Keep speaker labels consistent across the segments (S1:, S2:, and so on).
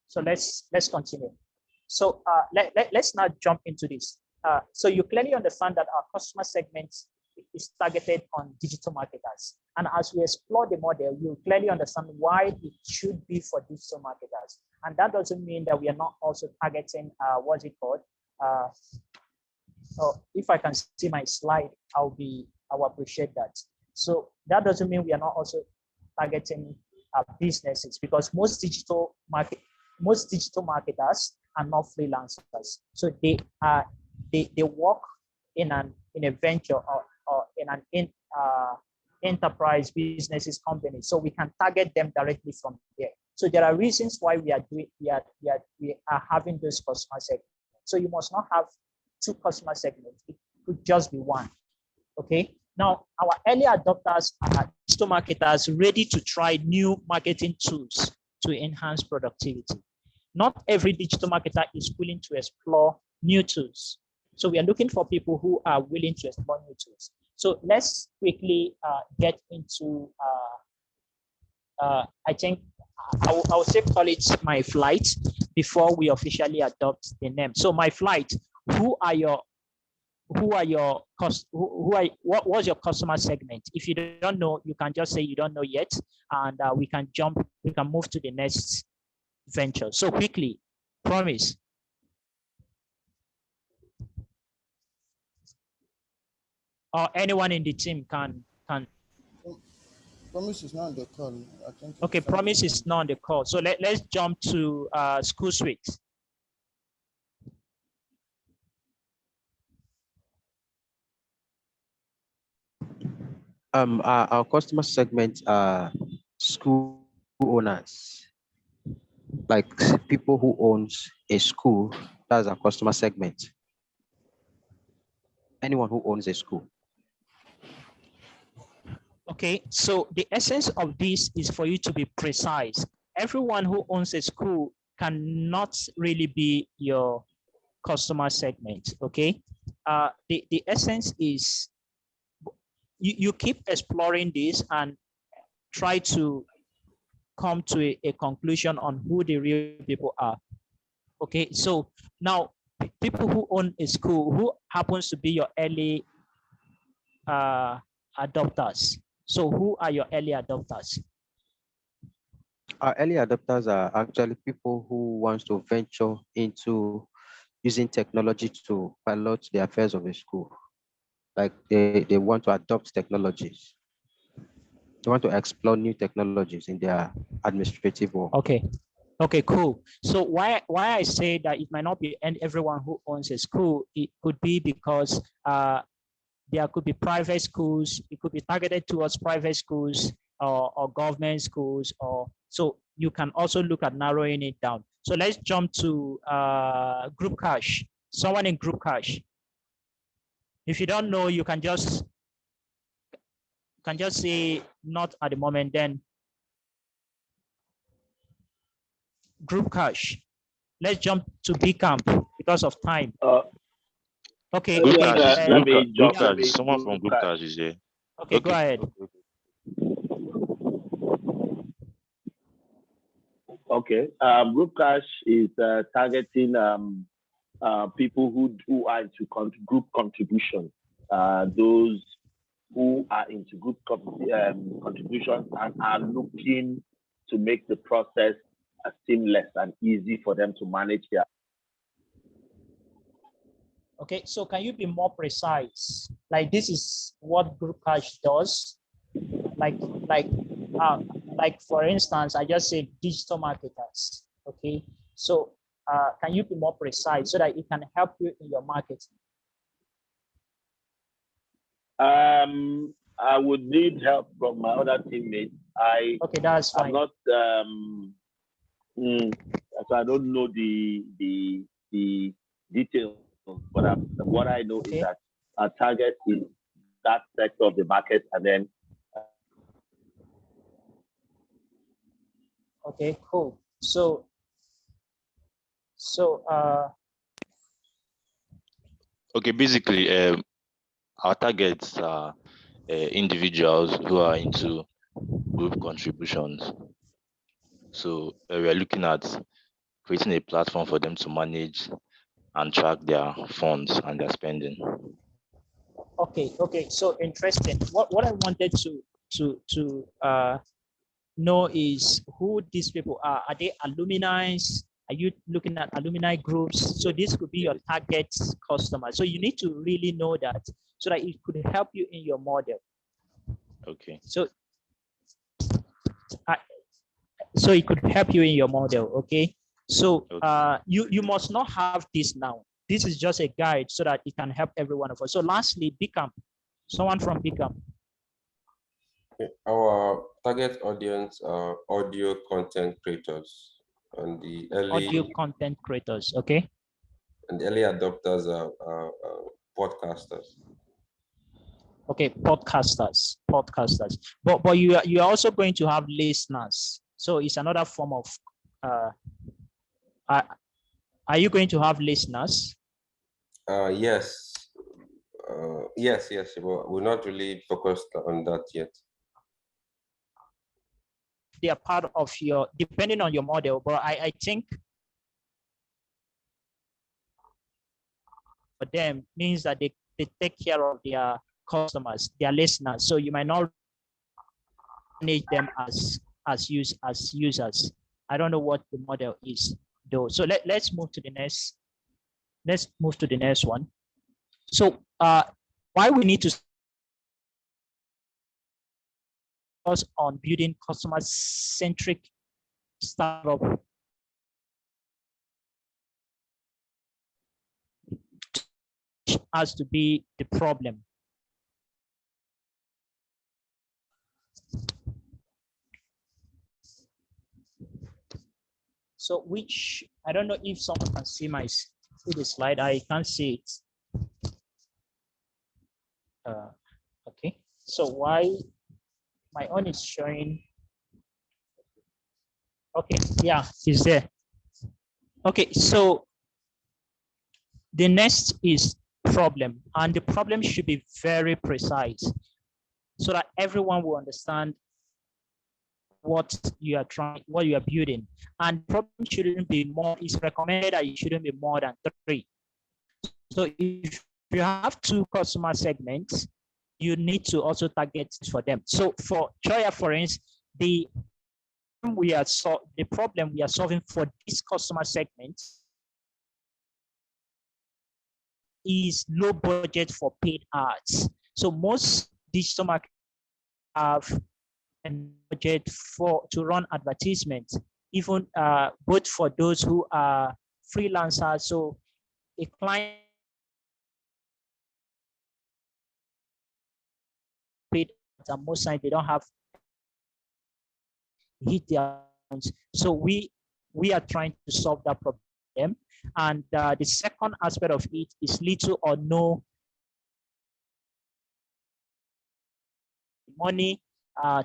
S1: So let's continue. So let's now jump into this. So you clearly understand that our customer segment is targeted on digital marketers. And as we explore the model, you clearly understand why it should be for digital marketers. And that doesn't mean that we are not also targeting, what's it called? So if I can see my slide, I'll appreciate that. So that doesn't mean we are not also targeting businesses, because most digital marketers are not freelancers. So they work in a venture or in an enterprise businesses company. So we can target them directly from there. So there are reasons why we are having those customer segments. So you must not have two customer segments. It could just be one. Okay. Now, our early adopters are digital marketers ready to try new marketing tools to enhance productivity. Not every digital marketer is willing to explore new tools. So we are looking for people who are willing to explore new tools. So let's quickly get into, I think I will say call it my flight before we officially adopt the name. So my flight, what's your customer segment? If you don't know, you can just say you don't know yet, and we can move to the next venture. So quickly, Promise. Or anyone in the team can.
S2: Promise is not on the call. I think
S1: okay, Promise is not on the call. So let's jump to School Suite.
S3: Our customer segment are school owners, like people who owns a school. That's our customer segment. Anyone who owns a school.
S1: Okay, so the essence of this is for you to be precise. Everyone who owns a school cannot really be your customer segment, okay? The essence is you keep exploring this and try to come to a conclusion on who the real people are. Okay, so now people who own a school, who happens to be your early adopters? So who are your early adopters?
S3: Our early adopters are actually people who want to venture into using technology to pilot the affairs of a school. Like they want to adopt technologies. They want to explore new technologies in their administrative work.
S1: Okay. Okay, cool. So why I say that it might not be everyone who owns a school, it could be because there could be private schools, it could be targeted towards private schools or government schools, or so you can also look at narrowing it down. So let's jump to Group Cash. Someone in Group Cash. If you don't know, you can just say not at the moment. Then Group Cash. Let's jump to Bcamp because of time. Okay.
S4: Group
S1: okay.
S4: Cash. Group Cash. Someone from Group Cash is here.
S1: Okay, go ahead.
S5: Okay. Group Cash is targeting people who are into group contribution. Those who are into group contribution and are looking to make the process seamless and easy for them to manage their.
S1: Okay, so can you be more precise? Like this is what Group Cash does. Like for instance, I just said digital marketers. Okay, so can you be more precise so that it can help you in your marketing?
S5: I would need help from my other teammates.
S1: Okay, that's fine.
S5: I'm not so I don't know the details, but what I know is that our target is that sector of the market, and then.
S1: Okay, cool. So
S4: okay, basically, our targets are individuals who are into group contributions. So we are looking at creating a platform for them to manage and track their funds and their spending.
S1: Okay, so interesting. What I wanted to know is who these people are. Are they alumni? Are you looking at alumni groups? So this could be your target customer. So you need to really know that so that it could help you in your model.
S4: Okay.
S1: So so it could help you in your model. Okay. So you must not have this now. This is just a guide so that it can help every one of us. So lastly, Bicam, someone from Bicam.
S6: Our target audience are audio content creators and the early
S1: Audio content creators, okay?
S6: And the early adopters are podcasters.
S1: Okay, podcasters. But you're also going to have listeners. So it's another form of are you going to have listeners?
S6: Yes. Yes, but we're not really focused on that yet.
S1: They are part of your, depending on your model, but I think for them means that they take care of their customers, their listeners. So you might not manage them as users. I don't know what the model is though. So let's move to the next. Let's move to the next one. So why we need to focus on building customer-centric startup has to be the problem. So which, I don't know if someone can see the slide. I can't see it. Okay, so why my own is showing? Okay, yeah, it's there. Okay, so the next is problem, and the problem should be very precise so that everyone will understand what you are trying, what you are building. And problem shouldn't be more, it's recommended that it shouldn't be more than 3. So if you have 2 customer segments, you need to also target for them. So for Chooya, for instance, the problem we are solving for this customer segment is low budget for paid ads. So most digital marketers have a budget to run advertisements, even both for those who are freelancers. So a client paid ads, and most times they don't have hit their accounts. So we are trying to solve that problem. And the second aspect of it is little or no money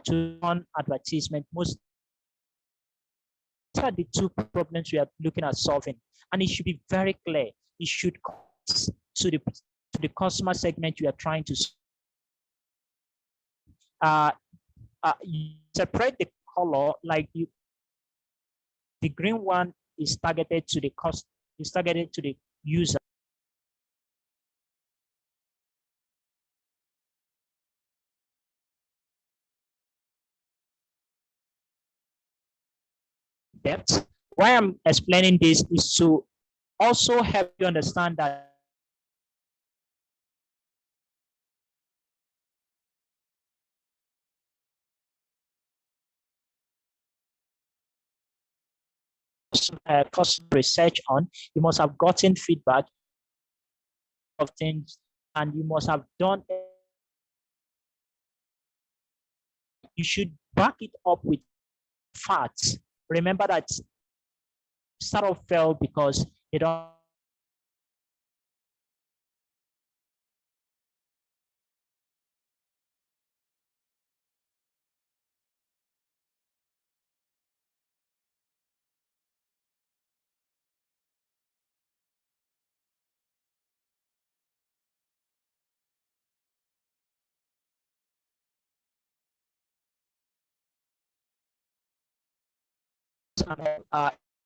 S1: to run advertisement. Most are the 2 problems we are looking at solving, and it should be very clear. It should to the customer segment you are trying to you separate the color, like the green one is targeted to the user. Depth. Why I'm explaining this is to also help you understand that customer research on, you must have gotten feedback of things, and you must have done. You should back it up with facts. Remember that startup failed because they don't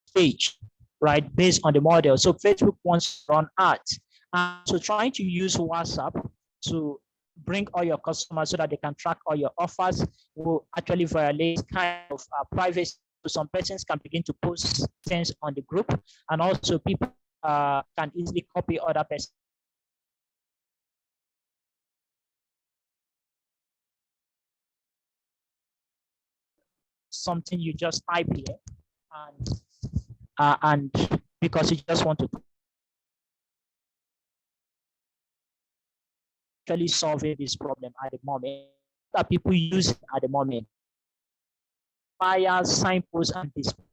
S1: stage. right? Based on the model. So Facebook wants to run ads. So trying to use WhatsApp to bring all your customers so that they can track all your offers will actually violate kind of privacy. So some persons can begin to post things on the group, and also people can easily copy other persons. Something you just type here, and because you just want to actually solving this problem at the moment that people use at the moment. Flyers, signposts, and display.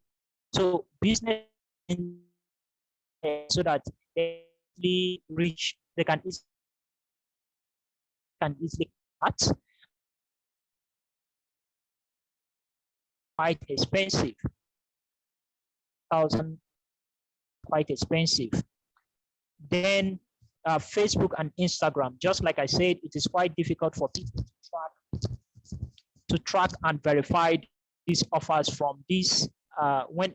S1: So business so that they reach, they can easily cut. Quite expensive. Quite expensive. Then Facebook and Instagram, just like I said, it is quite difficult for people to track and verify these offers from these when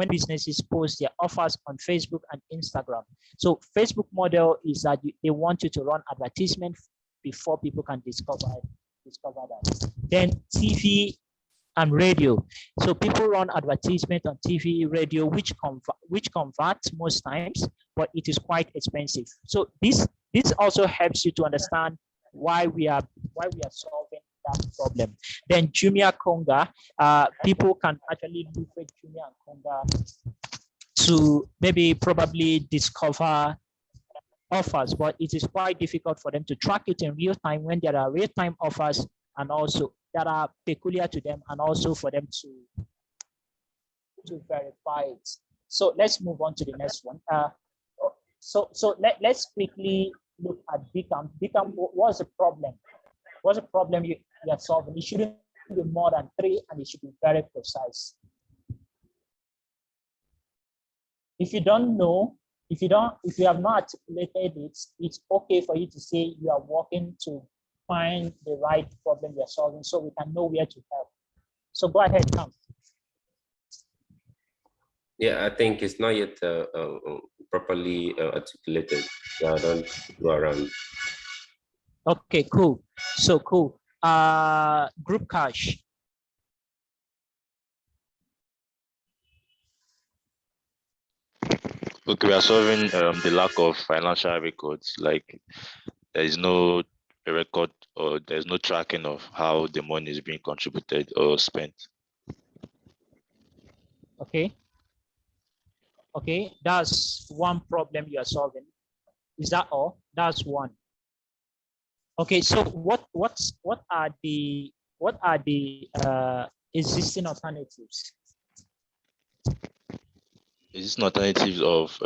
S1: businesses post their offers on Facebook and Instagram. So Facebook model is that they want you to run advertisement before people can discover that. Then TV and radio. So people run advertisement on TV, radio, which converts most times, but it is quite expensive. So this also helps you to understand why we are solving that problem. Then Jumia Konga, people can actually look at Jumia and Konga to probably discover offers, but it is quite difficult for them to track it in real time when there are real-time offers and also that are peculiar to them, and also for them to verify it. So let's move on to the next one. Let's quickly look at Become. Become, what's the problem? What's the problem you are solving? It shouldn't be more than 3, and it should be very precise. If you don't know, if you have not articulated it, it's okay for you to say you are working to find the right problem you're solving so we can know where to help. So go ahead, Tom.
S6: Yeah, I think it's not yet properly articulated, so I don't go around.
S1: Okay, cool. So cool. Group cash.
S4: Okay, we are solving the lack of financial records. Like there is no record or there's no tracking of how the money is being contributed or spent.
S1: Okay. Okay, that's one problem you are solving. Is that all? That's one. Okay, so what are the existing alternatives?
S4: Existing alternatives of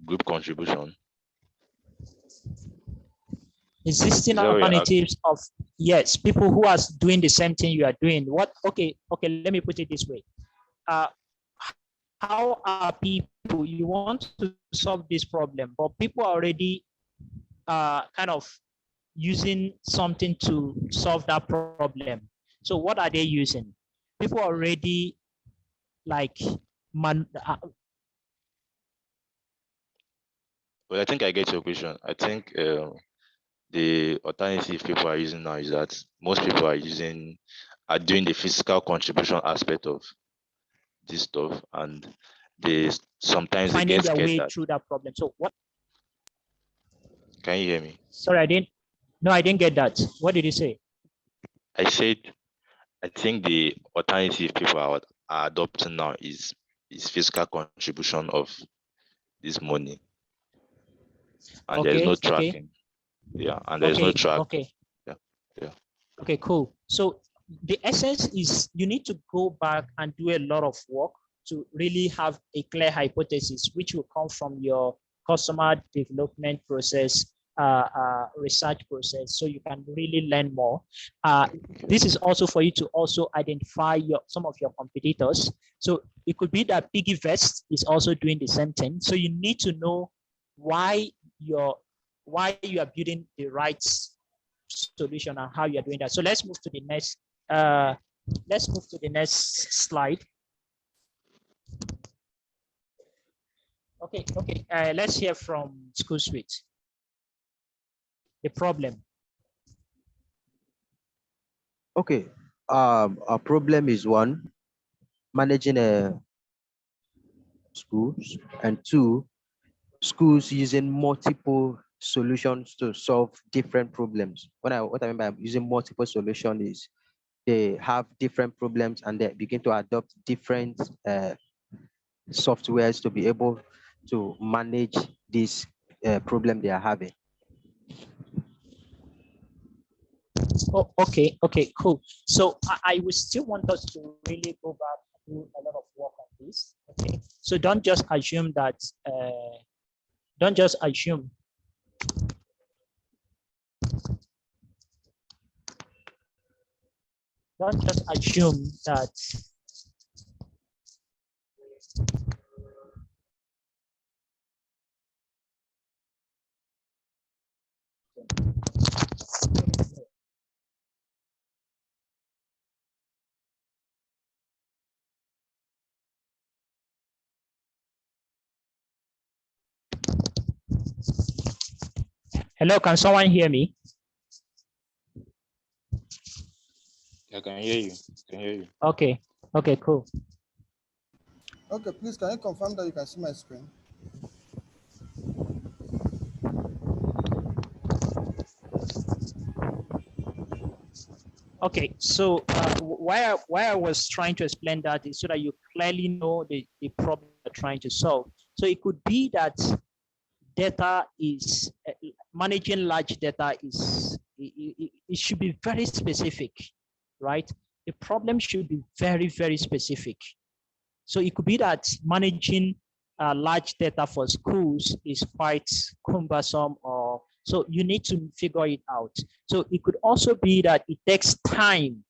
S4: group contribution.
S1: Existing alternatives of, yes, people who are doing the same thing you are doing. What? Okay, let me put it this way. How are people, you want to solve this problem, but people are already kind of using something to solve that problem. So what are they using? People are already like
S4: Well, I think I get your question. I think the alternative people are using now is that most people are doing the physical contribution aspect of this stuff, and sometimes they get
S1: finding their way
S4: that.
S1: through that problem. So what?
S4: Can you hear me?
S1: Sorry, I didn't get that. What did you say?
S4: I said I think the alternative people are adopting now is physical contribution of this money, and there's no tracking. Yeah, and there's no track.
S1: Okay.
S4: Yeah.
S1: Okay, cool. So the essence is you need to go back and do a lot of work to really have a clear hypothesis, which will come from your customer development process, research process, so you can really learn more. This is also for you to also identify some of your competitors. So it could be that PiggyVest is also doing the same thing. So you need to know why you are building the right solution and how you are doing that. So let's move to the next. Let's move to the next slide. Okay. Let's hear from School Suite. The problem.
S3: Okay. A problem is one, managing schools, and two, schools using multiple solutions to solve different problems. What I mean by using multiple solutions is they have different problems and they begin to adopt different softwares to be able to manage this problem they are having.
S1: Oh, okay, cool. So I would still want us to really go back and do a lot of work on this. Okay, so don't just assume that. Don't just assume. Don't just assume that. Hello, can someone hear me?
S4: I can hear you. Can hear you.
S1: Okay, cool.
S2: Okay, please, can you confirm that you can see my screen?
S1: Okay, so why I was trying to explain that is so that you clearly know the problem you're trying to solve. So it could be that data is managing large data is it should be very specific, right? The problem should be very, very specific. So it could be that managing large data for schools is quite cumbersome, or so you need to figure it out. So it could also be that it takes time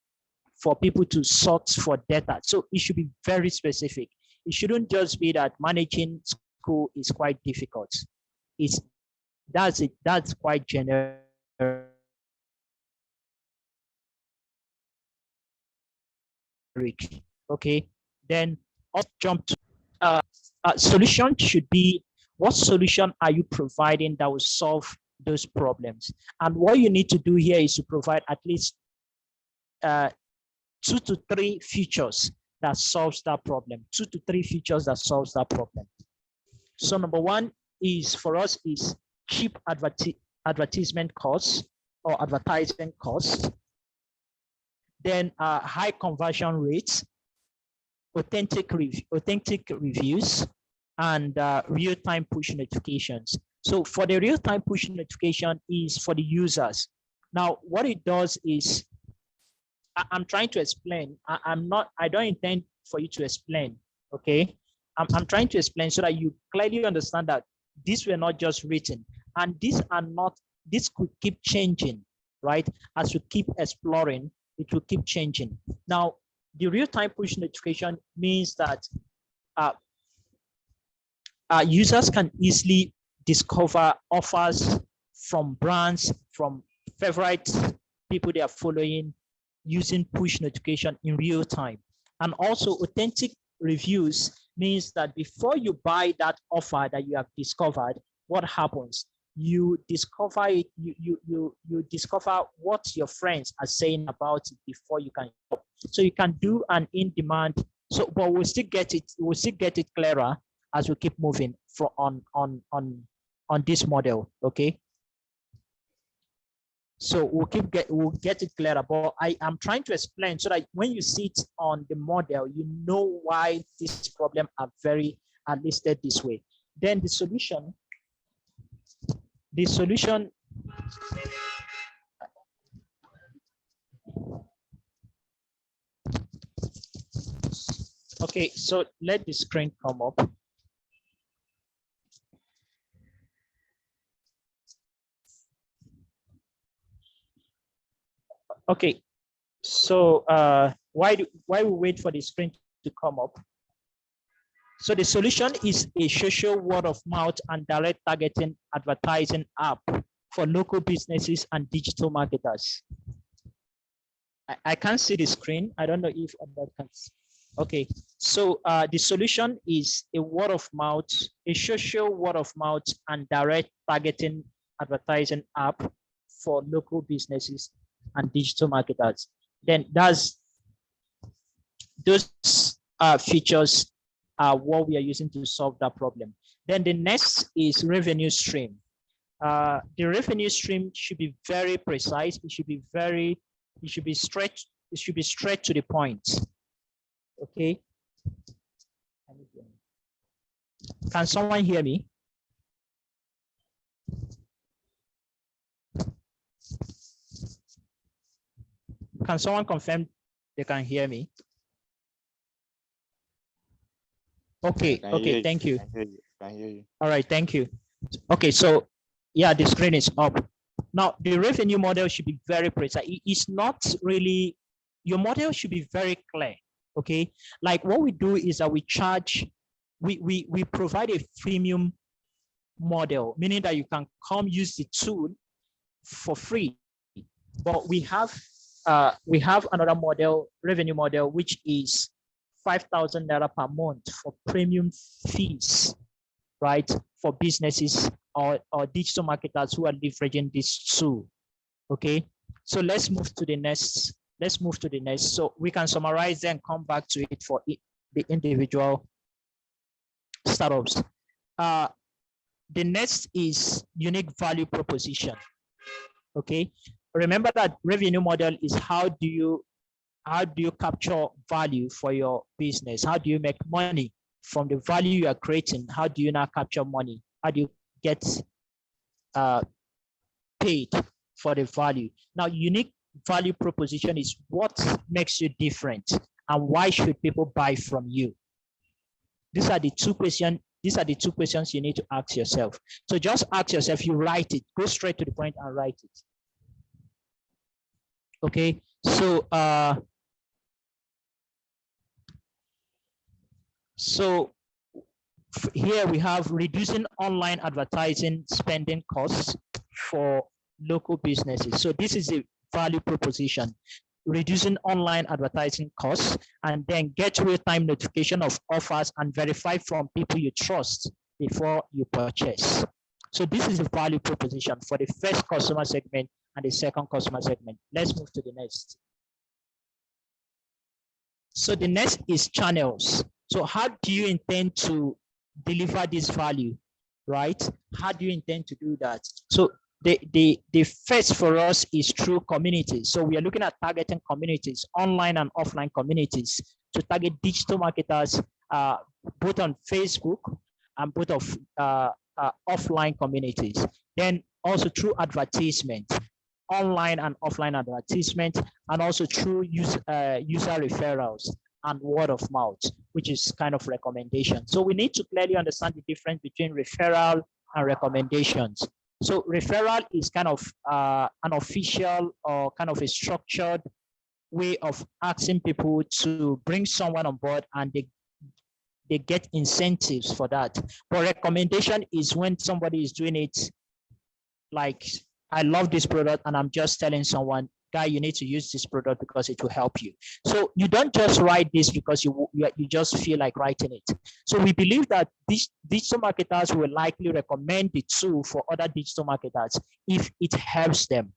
S1: for people to sort for data. So it should be very specific. It shouldn't just be that managing school is quite difficult. That's quite generic. Okay, then let's jump to solution should be, what solution are you providing that will solve those problems? And what you need to do here is to provide at least 2 to 3 features that solves that problem. 2 to 3 features that solves that problem. So number one is for us is cheap advertisement costs or advertising costs. Then high conversion rates, authentic reviews, and real-time push notifications. So for the real-time push notification is for the users. Now, what it does is, I'm trying to explain. I don't intend for you to explain, okay? I'm trying to explain so that you clearly understand that these were not just written, and this could keep changing, right? As we keep exploring, it will keep changing. Now, the real-time push notification means that users can easily discover offers from brands, from favorite people they are following, using push notification in real time. And also authentic reviews means that before you buy that offer that you have discovered, what happens? You discover it, you discover what your friends are saying about it before you can shop. So you can do an in-demand. So, but we'll still get it clearer as we keep moving on this model, okay? So we'll get it clearer, but I am trying to explain so that when you see it on the model, you know why this problem are listed this way. Then the solution. Okay, so let the screen come up. Okay, so why we wait for the screen to come up? So the solution is a social word of mouth and direct targeting advertising app for local businesses and digital marketers. I can't see the screen. I don't know if that can see. Okay, so the solution is a word of mouth, a social word of mouth and direct targeting advertising app for local businesses and digital marketers. Then those features are what we are using to solve that problem. Then the next is revenue stream. The revenue stream should be very precise. It should be straight. It should be straight to the point. Okay. Can someone hear me? Can someone confirm they can hear me? Okay, okay, thank you.
S4: Can hear you.
S1: All right, thank you. Okay, so yeah, the screen is up. Now, the revenue model should be very precise. It's not really, your model should be very clear, okay? Like what we do is that we charge, we provide a freemium model, meaning that you can come use the tool for free. But we have another model, revenue model, which is 5,000 naira per month for premium fees, right? For businesses or digital marketers who are leveraging this tool. Okay, so let's move to the next. So we can summarize and come back to it for the individual startups. The next is unique value proposition. Okay, remember that revenue model is how do you capture value for your business? How do you make money from the value you are creating? How do you now capture money? How do you get paid for the value? Now, unique value proposition is what makes you different and why should people buy from you? These are the two questions you need to ask yourself. So just ask yourself, you write it, go straight to the point and write it. Okay, so here we have reducing online advertising spending costs for local businesses. So this is a value proposition, reducing online advertising costs, and then get real-time notification of offers and verify from people you trust before you purchase. So this is a value proposition for the first customer segment and the second customer segment. Let's move to the next. So the next is channels. So how do you intend to deliver this value, right? How do you intend to do that? So the first for us is through communities. So we are looking at targeting communities, online and offline communities, to target digital marketers, both on Facebook and both of offline communities. Then also through advertisement, online and offline advertisement, and also through user referrals and word of mouth, which is kind of recommendation. So we need to clearly understand the difference between referral and recommendations. So referral is kind of an official or kind of a structured way of asking people to bring someone on board, and they get incentives for that. But recommendation is when somebody is doing it like, I love this product and I'm just telling someone, guy, you need to use this product because it will help you. So you don't just write this because you just feel like writing it. So we believe that these digital marketers will likely recommend the tool for other digital marketers if it helps them,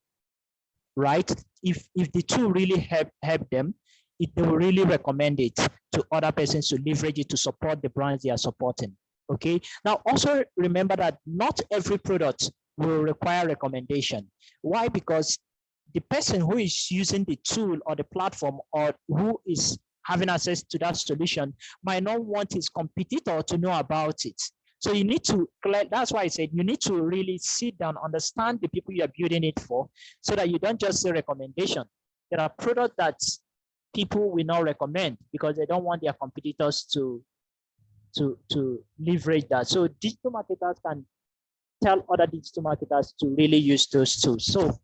S1: right? If the tool really help them, they will really recommend it to other persons to leverage it to support the brands they are supporting. Okay. Now also remember that not every product will require recommendation. Why? Because the person who is using the tool or the platform or who is having access to that solution might not want his competitor to know about it. So you need to, that's why I said you need to really sit down, understand the people you are building it for, so that you don't just say recommendation. There are products that people will not recommend because they don't want their competitors to leverage that. So digital marketers can tell other digital marketers to really use those tools. So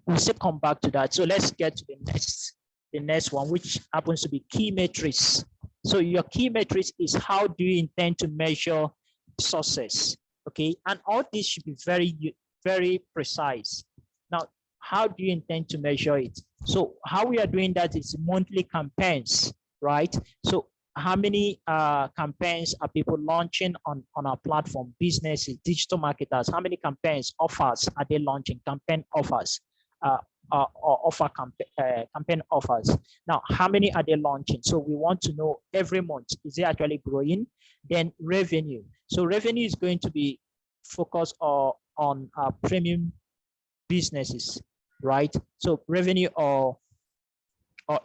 S1: we'll still come back to that. So let's get to the next one, which happens to be key metrics. So your key metrics is how do you intend to measure success, okay? And all this should be very, very precise. Now, how do you intend to measure it? So how we are doing that is monthly campaigns, right? So how many campaigns are people launching on our platform? Businesses, digital marketers, how many campaigns, offers are they launching? Campaign offers, or campaign offers. Now, how many are they launching? So we want to know every month, is it actually growing? Then revenue. So revenue is going to be focused on premium businesses, right? So revenue or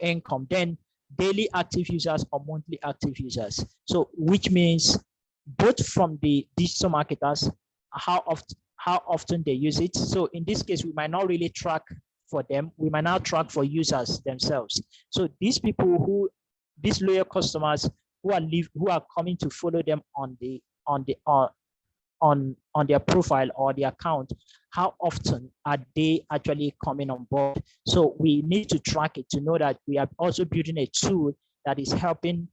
S1: income. Then daily active users or monthly active users. So which means both from the digital marketers, how often they use it. So in this case, we might not really track for them. We might not track for users themselves. So these people these loyal customers who are coming to follow them on their profile or the account, how often are they actually coming on board? So we need to track it to know that we are also building a tool that is helping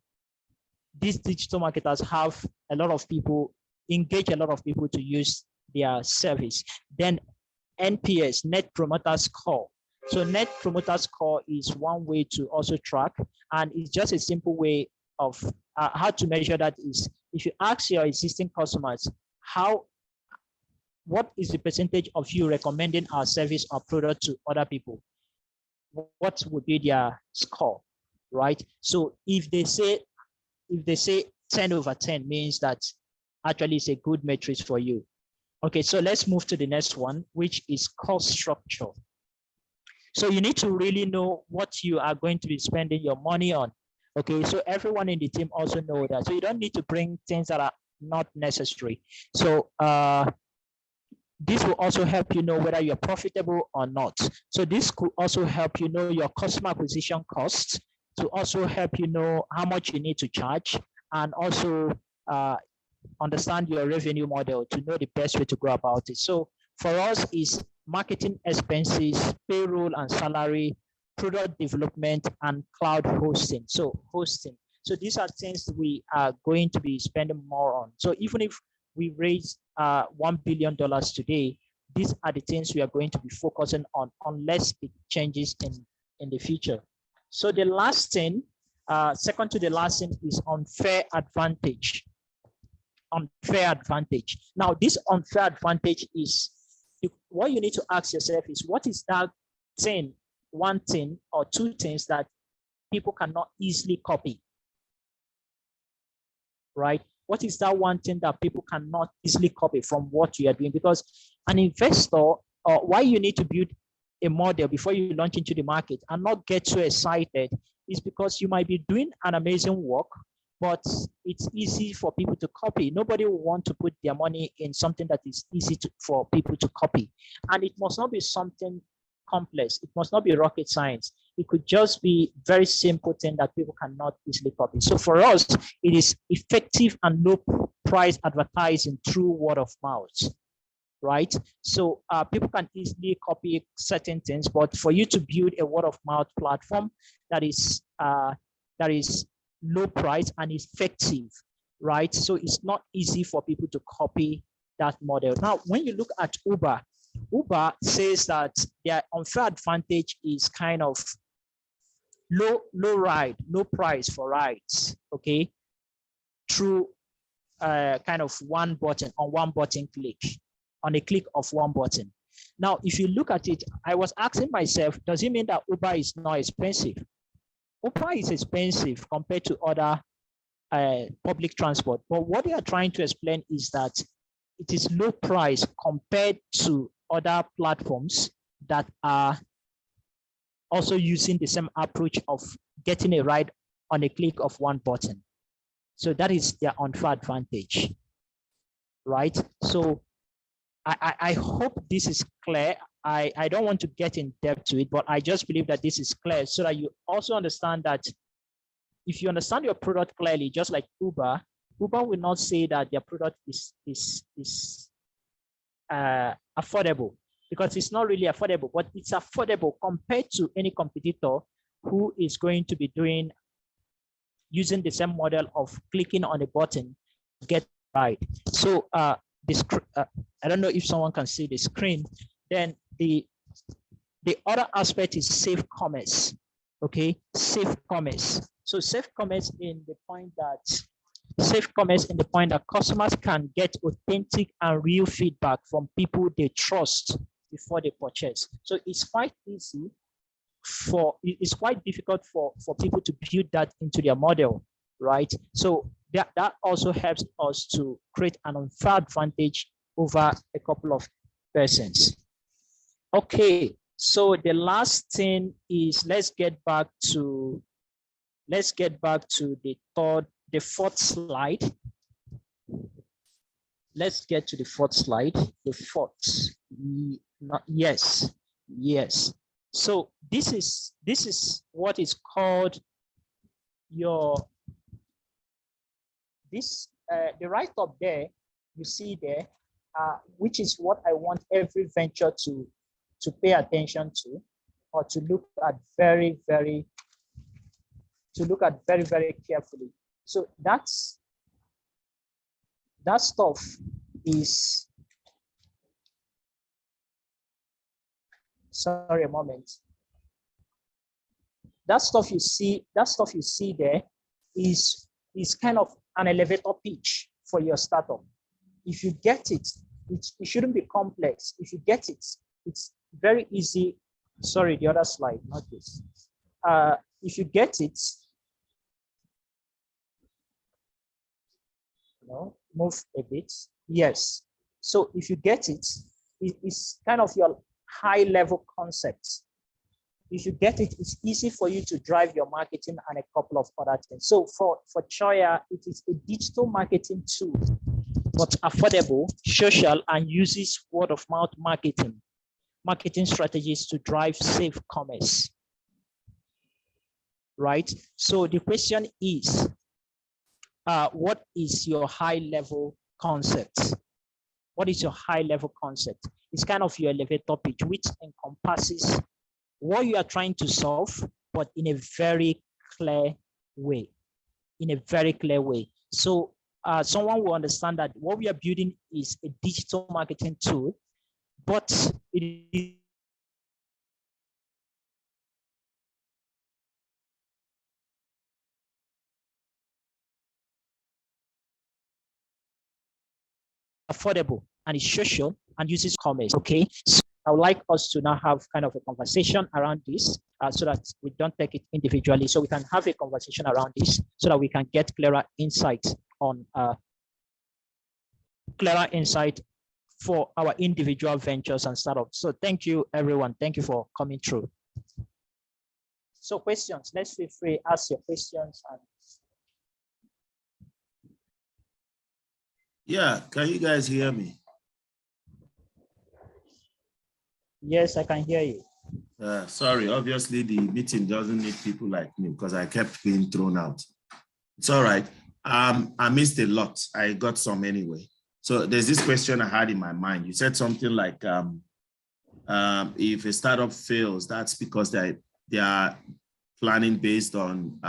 S1: these digital marketers have a lot of people, engage a lot of people to use their service. Then NPS, Net Promoter Score. So Net Promoter Score is one way to also track, and it's just a simple way of how to measure that is, if you ask your existing customers, what is the percentage of you recommending our service or product to other people? What would be their score, right? So if they say 10 over 10 means that actually it's a good metric for you. Okay, so let's move to the next one, which is cost structure. So you need to really know what you are going to be spending your money on. Okay, so everyone in the team also know that. So you don't need to bring things that are not necessary. So this will also help you know whether you're profitable or not. So this could also help you know your customer acquisition costs, to also help you know how much you need to charge, and also understand your revenue model to know the best way to go about it. So for us is marketing expenses, payroll and salary, product development, and cloud hosting. So hosting. So these are things we are going to be spending more on. So even if we raise $1 billion today, these are the things we are going to be focusing on unless it changes in the future. So the last thing, second to the last thing, is unfair advantage. Unfair advantage. Now, this unfair advantage is, what you need to ask yourself is, what is that thing, one thing or two things that people cannot easily copy, right? What is that one thing that people cannot easily copy from what you are doing? Because an investor, why you need to build a model before you launch into the market and not get so excited is because you might be doing an amazing work, but it's easy for people to copy. Nobody will want to put their money in something that is easy for people to copy. And it must not be something complex. It must not be rocket science. It could just be very simple thing that people cannot easily copy. So for us, it is effective and low price advertising through word of mouth, right? So people can easily copy certain things, but for you to build a word of mouth platform that is low price and effective, right? So it's not easy for people to copy that model. Now, when you look at Uber says that their unfair advantage is kind of low price for rides, okay, through kind of one button click, on a click of one button. Now, if you look at it, I was asking myself, does it mean that Uber is not expensive? Uber is expensive compared to other public transport, but what they are trying to explain is that it is low price compared to other platforms that are also using the same approach of getting a ride on a click of one button. So that is their unfair advantage, right? So I hope this is clear. I don't want to get in depth to it, but I just believe that this is clear so that you also understand that if you understand your product clearly, just like Uber will not say that their product is affordable, because it's not really affordable, but it's affordable compared to any competitor who is going to be using the same model of clicking on a button to get right. So I don't know if someone can see the screen. Then the other aspect is safe commerce. Okay, safe commerce. So safe commerce in the point that customers can get authentic and real feedback from people they trust before they purchase. So it's quite easy it's quite difficult for people to build that into their model, right? So that also helps us to create an unfair advantage over a couple of persons. Okay, so the last thing is let's get back to the fourth slide. Let's get to the fourth slide. The fourth, yes. So this is what is called the right up there, you see there, which is what I want every venture to pay attention to, or to look at very carefully. So that stuff is, sorry, a moment. That stuff you see there is kind of an elevator pitch for your startup. If you get it, it shouldn't be complex. If you get it, it's very easy. Sorry, the other slide, not this. If you get it, move a bit. Yes. So if you get it, it's kind of your high level concept. If you get it, it's easy for you to drive your marketing and a couple of other things. So for Chooya, it is a digital marketing tool, but affordable, social, and uses word of mouth marketing strategies to drive safe commerce. Right? So the question is, what is your high level concept? What is your high level concept? It's kind of your elevator pitch, which encompasses what you are trying to solve, but in a very clear way. So someone will understand that what we are building is a digital marketing tool, but it is affordable and it's social and uses commerce. Okay, so I would like us to now have kind of a conversation around this, so that we don't take it individually. So we can have a conversation around this so that we can get clearer insights on for our individual ventures and startups. So thank you, everyone. Thank you for coming through. So questions, let's feel free, ask your questions.
S7: Yeah, can you guys hear me?
S1: Yes, I can hear you.
S7: Sorry, obviously the meeting doesn't need people like me because I kept being thrown out. It's all right. I missed a lot. I got some anyway. So there's this question I had in my mind. You said something like, if a startup fails, that's because they are planning based on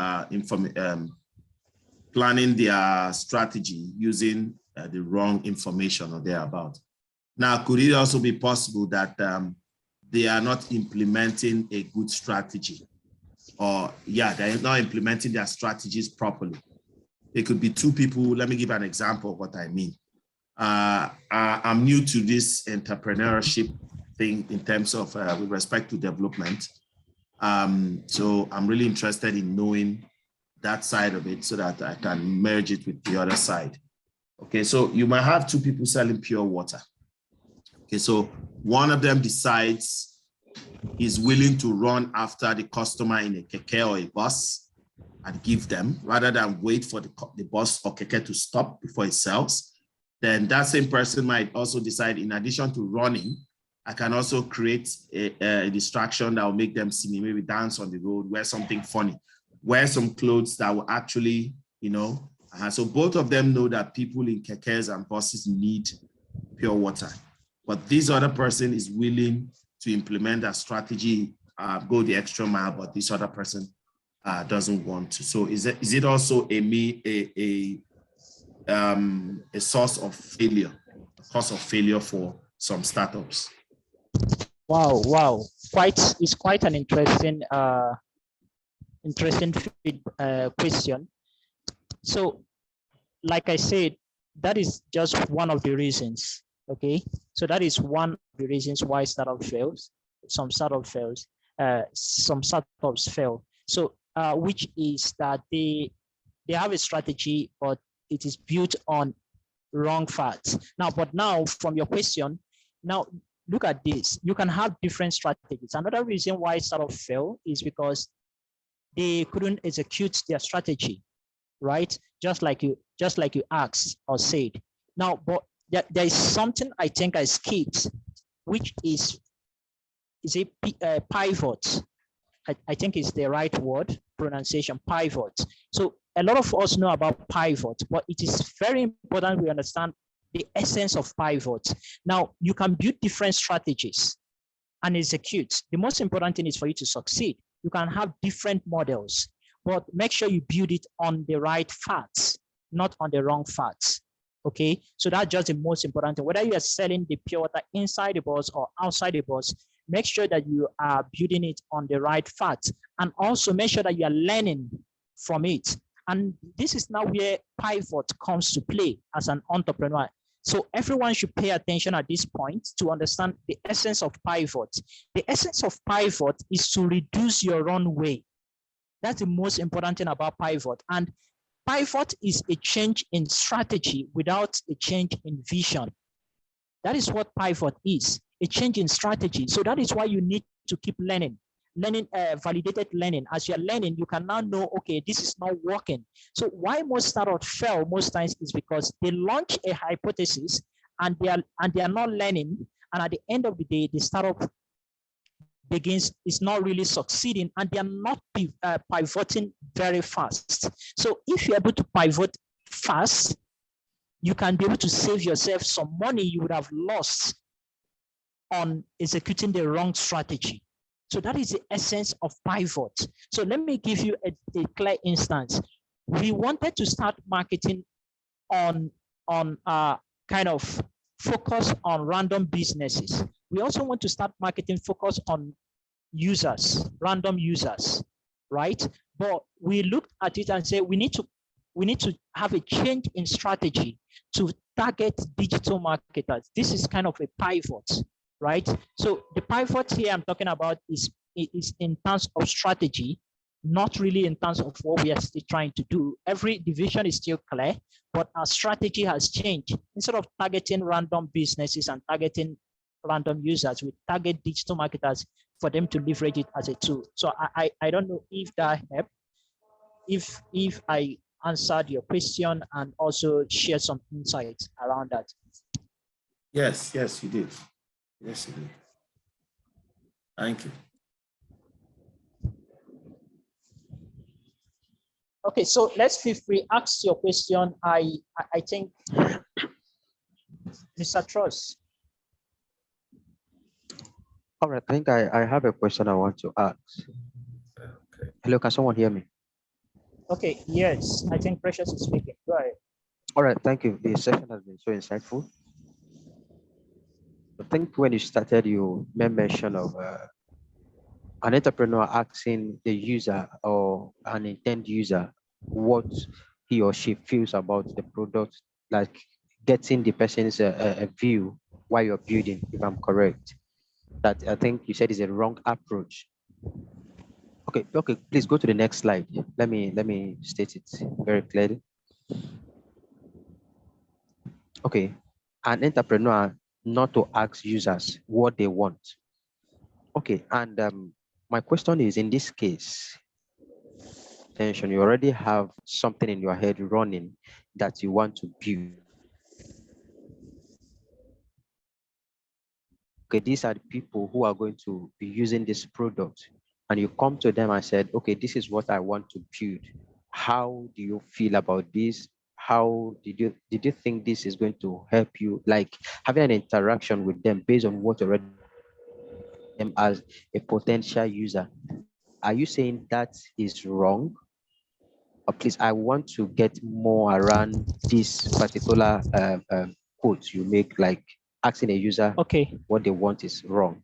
S7: planning their strategy using the wrong information or thereabout. Now, could it also be possible that they are not implementing a good strategy, or they're not implementing their strategies properly? It could be two people. Let me give an example of what I mean. I'm new to this entrepreneurship thing in terms of with respect to development. So I'm really interested in knowing that side of it so that I can merge it with the other side. Okay, so you might have two people selling pure water. Okay, so one of them decides he's willing to run after the customer in a keke or a bus and give them, rather than wait for the bus or keke to stop before he sells. Then that same person might also decide, in addition to running, I can also create a distraction that will make them see me, maybe dance on the road, wear something funny, wear some clothes that will actually, so both of them know that people in kekes and buses need pure water. But this other person is willing to implement a strategy, go the extra mile, but this other person doesn't want to. So is it also a source of failure, a cause of failure for some startups?
S1: Wow. It's quite an interesting interesting question. So, like I said, that is just one of the reasons. Okay, so that is one of the reasons why startup fails. Some startup fails. Some startups fail. So, which is that they have a strategy, but it is built on wrong facts. Now, but now from your question, now look at this. You can have different strategies. Another reason why startups fail is because they couldn't execute their strategy, right? Just like you asked or said. Now, but there is something I think I skipped, which is a pivot. I think is the right word, pronunciation, pivot. So a lot of us know about pivot, but it is very important we understand the essence of pivot. Now, you can build different strategies and execute. The most important thing is for you to succeed. You can have different models, but make sure you build it on the right facts, not on the wrong facts. Okay, so that's just the most important thing. Whether you are selling the pure water inside the box or outside the box, make sure that you are building it on the right facts, and also make sure that you are learning from it. And this is now where pivot comes to play as an entrepreneur. So everyone should pay attention at this point to understand the essence of pivot. The essence of pivot is to reduce your runway. That's the most important thing about pivot. And pivot is a change in strategy without a change in vision. That is what pivot is, a change in strategy. So that is why you need to keep learning, validated learning. As you're learning, you can now know, okay, this is not working. So why most startups fail most times is because they launch a hypothesis and they are not learning. And at the end of the day, the startup is not really succeeding, and they are not pivoting very fast. So if you're able to pivot fast, you can be able to save yourself some money you would have lost on executing the wrong strategy. So that is the essence of pivot. So let me give you a clear instance. We wanted to start marketing on kind of focus on random businesses. We also want to start marketing focus on users, random users, right? But we looked at it and said we need to have a change in strategy to target digital marketers. This is kind of a pivot, right? So the pivot here I'm talking about is in terms of strategy, not really in terms of what we are still trying to do. Every division is still clear, but our strategy has changed. Instead of targeting random businesses and targeting random users, we target digital marketers for them to leverage it as a tool. So I don't know if that helped, if I answered your question and also share some insights around that.
S7: Yes, you did. Yes, you did. Thank you.
S1: Okay, so let's feel free, ask your question. I think, Mr. Truss.
S3: All right, I think I have a question I want to ask.
S6: Okay.
S3: Hello, can someone hear me?
S1: Okay, yes, I think Precious is speaking. Go ahead.
S3: All right, thank you. The session has been so insightful. I think when you started, you made mention of an entrepreneur asking the user or an intent user what he or she feels about the product, like getting the person's view while you're building, if I'm correct. That I think you said is a wrong approach. Okay, please go to the next slide. Let me state it very clearly. Okay, an entrepreneur not to ask users what they want. Okay, and my question is, in this case, attention, you already have something in your head running that you want to build. Okay, these are the people who are going to be using this product, and you come to them and said, okay, this is what I want to build. How do you feel about this? How did you think this is going to help you? Like having an interaction with them based on what already them as a potential user. Are you saying that is wrong? Or please, I want to get more around this particular quote you make, like asking a user
S1: Okay.
S3: what they want is wrong.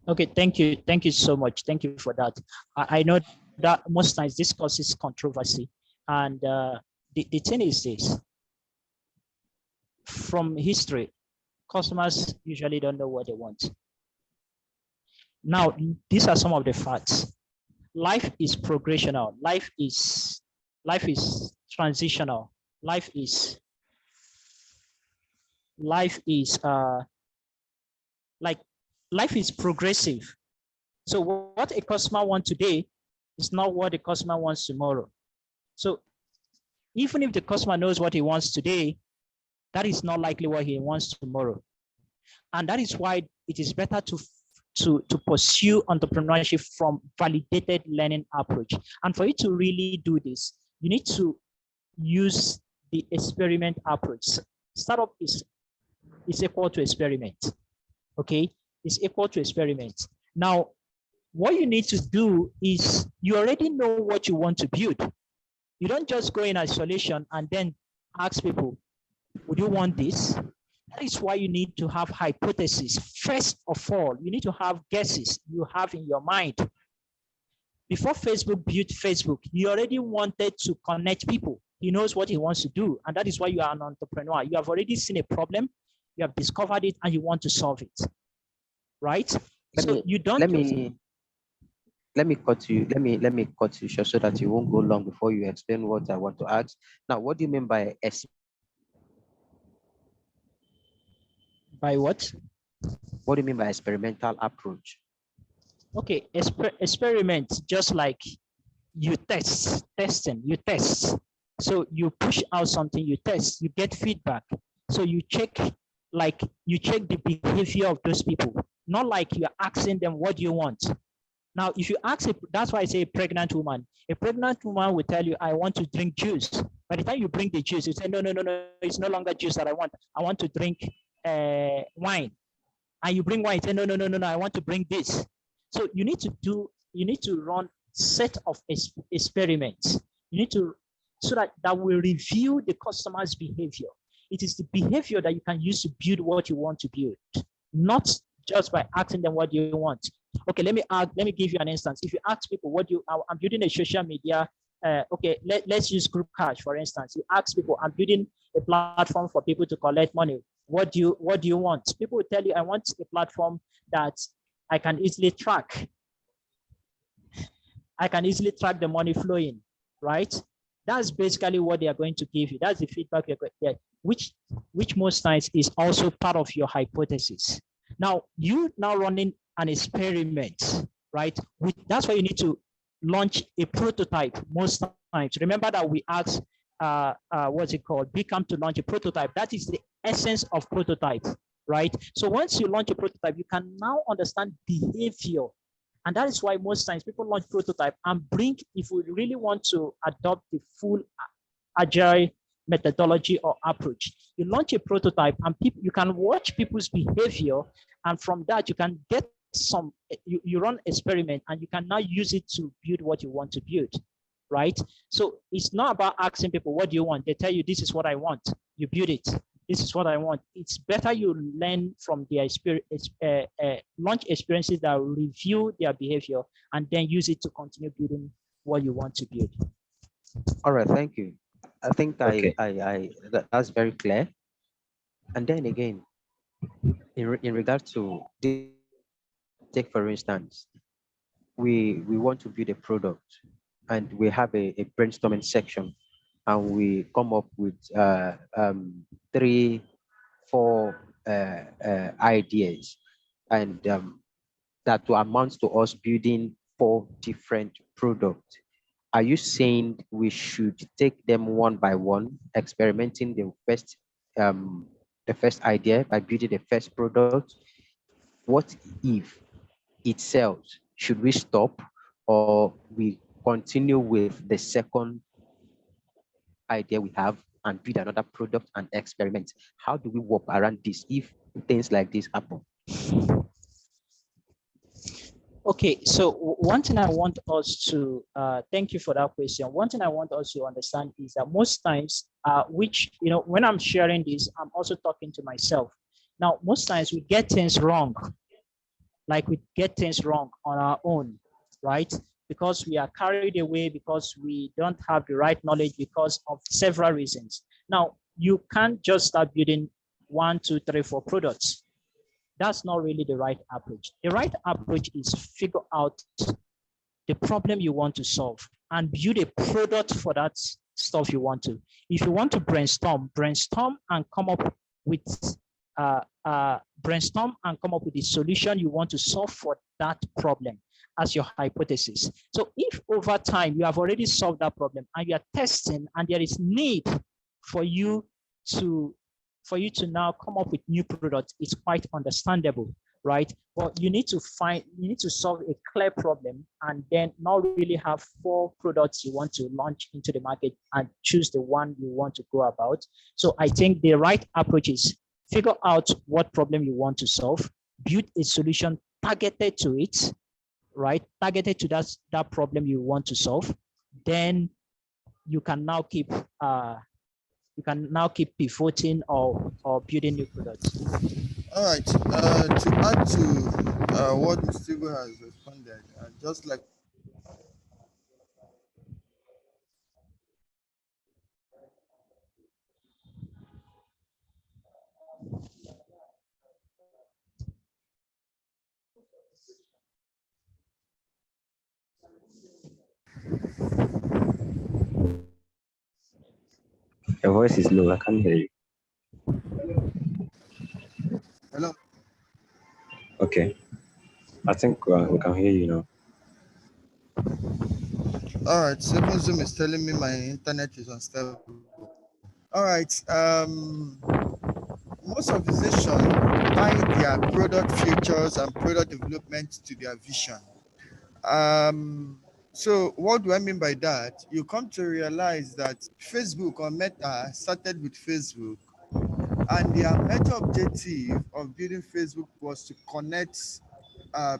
S1: Okay, thank you so much. Thank you for that. I know that most times this causes controversy. And the thing is this: from history, customers usually don't know what they want. Now, these are some of the facts. Life is progressional. Life is transitional. Life is life is progressive. So what a customer wants today is not what the customer wants tomorrow. So even if the customer knows what he wants today, that is not likely what he wants tomorrow. And that is why it is better to pursue entrepreneurship from validated learning approach. And for you to really do this, you need to use the experiment approach. Startup is equal to experiment. Okay, it's equal to experiment. Now, what you need to do is you already know what you want to build. You don't just go in isolation and then ask people, would you want this? That is why you need to have hypotheses. First of all, you need to have guesses you have in your mind. Before Facebook built Facebook, he already wanted to connect people. He knows what he wants to do. And that is why you are an entrepreneur. You have already seen a problem, you have discovered it, and you want to solve it. Right?
S3: Let me cut you short so that you won't go long before you explain what I want to ask. Now, what do you mean by
S1: what?
S3: What do you mean by experimental approach?
S1: Okay, experiment, just like you test. So you push out something, you test, you get feedback. So you check the behavior of those people, not like you're asking them, what do you want? Now, if you ask it, that's why I say a pregnant woman will tell you, I want to drink juice. By the time you bring the juice, you say, no, it's no longer juice that I want to drink wine. And you bring wine, you say, no, I want to bring this. So you need to run set of experiments. You need to, so that will review the customer's behavior. It is the behavior that you can use to build what you want to build, not just by asking them what you want. Okay, let me give you an instance. If you ask people, I'm building a social media. Okay, let's use Group Cash, for instance. You ask people, I'm building a platform for people to collect money. What do you want? People will tell you, I want a platform that I can easily track. I can easily track the money flowing, right? That's basically what they are going to give you. That's the feedback you're going to get, which most times is also part of your hypothesis. Now, you now running an experiment, right? That's why you need to launch a prototype most times. Remember that we asked, what's it called? Become to launch a prototype. That is the essence of prototype, right? So once you launch a prototype, you can now understand behavior. And that is why most times people launch prototype and bring, if we really want to adopt the full agile methodology or approach, you launch a prototype and you can watch people's behavior. And from that, you can get you run experiment and you can now use it to build what you want to build, right? So it's not about asking people, what do you want? They tell you, this is what I want. You build it. This is what I want. It's better you learn from their launch experiences that review their behavior and then use it to continue building what you want to build.
S3: All right, thank you. I think that's very clear. And then again, in regard to this, take for instance, we want to build a product and we have a brainstorming section and we come up with 3-4 ideas, and that amounts to us building 4 different products. Are you saying we should take them one by one, experimenting the first idea by building the first product? What if it sells? Should we stop or we continue with the second idea we have and build another product and experiment? How do we work around this if things like this happen?
S1: Okay, so one thing I want us to, thank you for that question. One thing I want us to understand is that most times, when I'm sharing this, I'm also talking to myself. Now, most times we get things wrong. Like we get things wrong on our own, right? because we are carried away, because we don't have the right knowledge, because of several reasons. Now, you can't just start building 1, 2, 3, 4 products. That's not really the right approach. The right approach is figure out the problem you want to solve and build a product for that stuff you want to. If you want to brainstorm and come up with the solution you want to solve for that problem as your hypothesis. So if over time you have already solved that problem and you are testing and there is need for you to now come up with new products, it's quite understandable, right? But you need to solve a clear problem and then not really have 4 products you want to launch into the market and choose the one you want to go about. So I think the right approach is figure out what problem you want to solve, build a solution targeted to it, right? Targeted to that problem you want to solve. Then you can now keep pivoting or building new products.
S2: All right. To add to what Mr. Tigo has responded, just like
S8: Your voice is low. I can't hear you.
S2: hello.
S8: Okay. I think we can hear you now.
S2: All right. Seven Zoom is telling me my internet is unstable. All right. Most organizations tie their product features and product development to their vision. So what do I mean by that? You come to realize that Facebook or Meta started with Facebook, and their major objective of building Facebook was to connect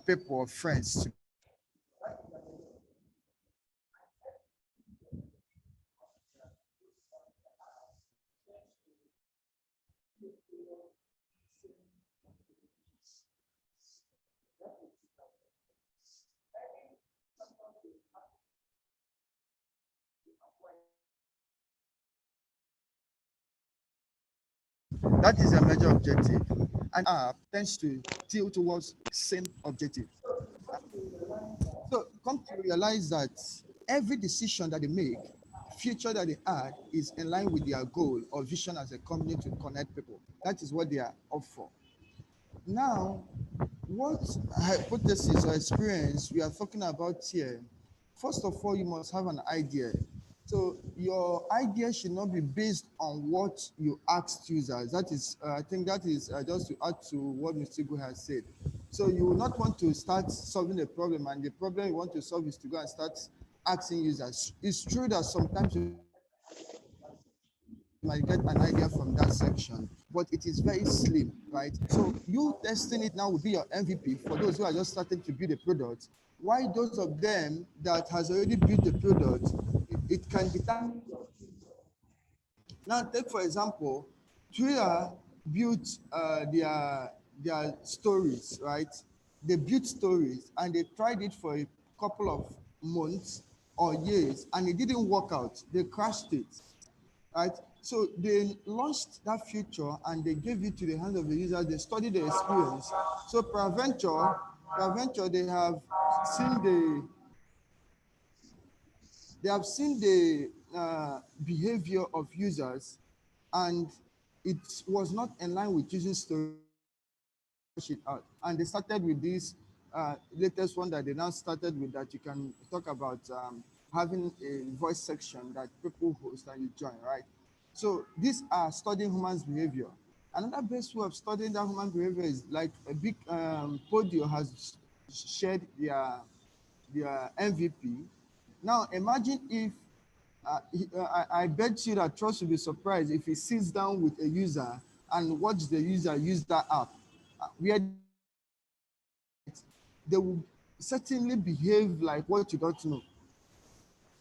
S2: people or friends. That is their major objective. And app tends to tilt towards same objective. So come to realize that every decision that they make, future that they add, is in line with their goal or vision as a company to connect people. That is what they are up for. Now, what hypothesis or experience we are talking about here? First of all, you must have an idea. So your idea should not be based on what you asked users. That is, I think that is just to add to what Mr. Tigo has said. So you will not want to start solving a problem, and the problem you want to solve is to go and start asking users. It's true that sometimes you might get an idea from that section, but it is very slim, right? So you testing it now will be your MVP for those who are just starting to build a product. Why those of them that has already built the product, it can be done. Now take for example, Chooya built their stories, right? They built stories and they tried it for a couple of months or years and it didn't work out. They crashed it, right? So they launched that feature and they gave it to the hands of the users. They studied the experience. So peradventure, they have seen the behavior of users, and it was not in line with using story sheet out. And they started with this latest one that they now started with, that you can talk about having a voice section that people host and you join, right? So these are studying humans behavior. Another best way of studying that human behavior is like a big Podio has shared their MVP. Now imagine if I bet you that Trust will be surprised if he sits down with a user and watch the user use that app, where they will certainly behave like what you don't know.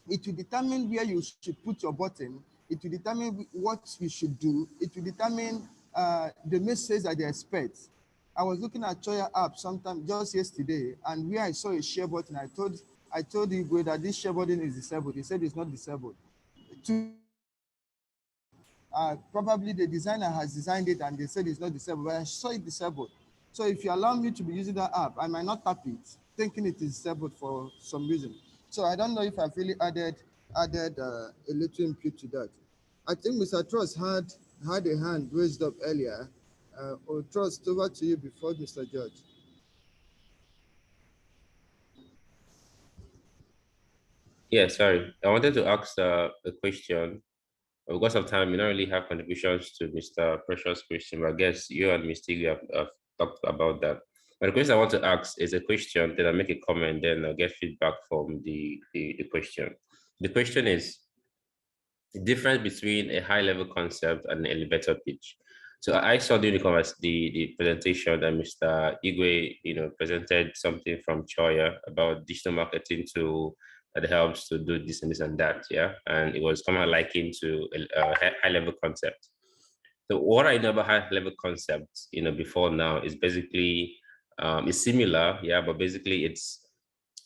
S2: It will determine where you should put your button. It will determine what you should do. It will determine the message that they expect. I was looking at Chooya app sometime just yesterday, and where I saw a share button, I told Igwe that this shepherding is disabled. He said it's not disabled. Probably the designer has designed it and they said it's not disabled, but I saw it disabled. So if you allow me to be using that app, I might not tap it, thinking it is disabled for some reason. So I don't know if I've really added a little input to that. I think Mr. Trust had a hand raised up earlier. Trust, over to you before Mr. George.
S6: Yeah, sorry. I wanted to ask a question. Because of time, we don't really have contributions to Mr. Precious' question, but I guess you and Mr. Tiggy have talked about that. But the question I want to ask is a question, then I'll make a comment, then I'll get feedback from the question. The question is the difference between a high-level concept and an elevator pitch. So I saw during the presentation that Mr. Igwe, presented something from Chooya about digital marketing tool that helps to do this and this and that, yeah? And it was kind of likened to a high-level concept. So what I know about high-level concepts, before now is basically, it's similar, yeah, but basically it's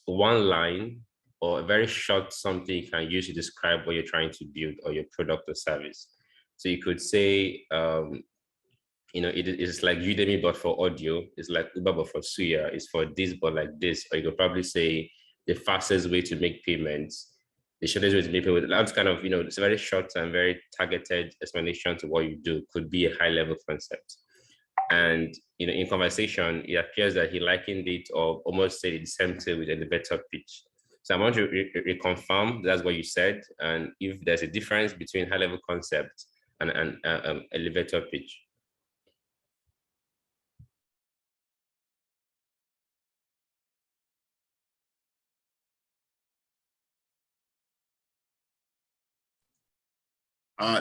S6: one line or a very short something you can use to describe what you're trying to build or your product or service. So you could say, it is like Udemy, but for audio. It's like Uber, but for Chooya. It's for this, but like this. Or you could probably say the fastest way to make payments, the shortest way to make payments. That's kind of, it's a very short and very targeted explanation to what you do. Could be a high-level concept. And, in conversation, it appears that he likened it or almost said the same thing with elevator pitch. So I want to reconfirm that's what you said. And if there's a difference between high-level concept and elevator pitch.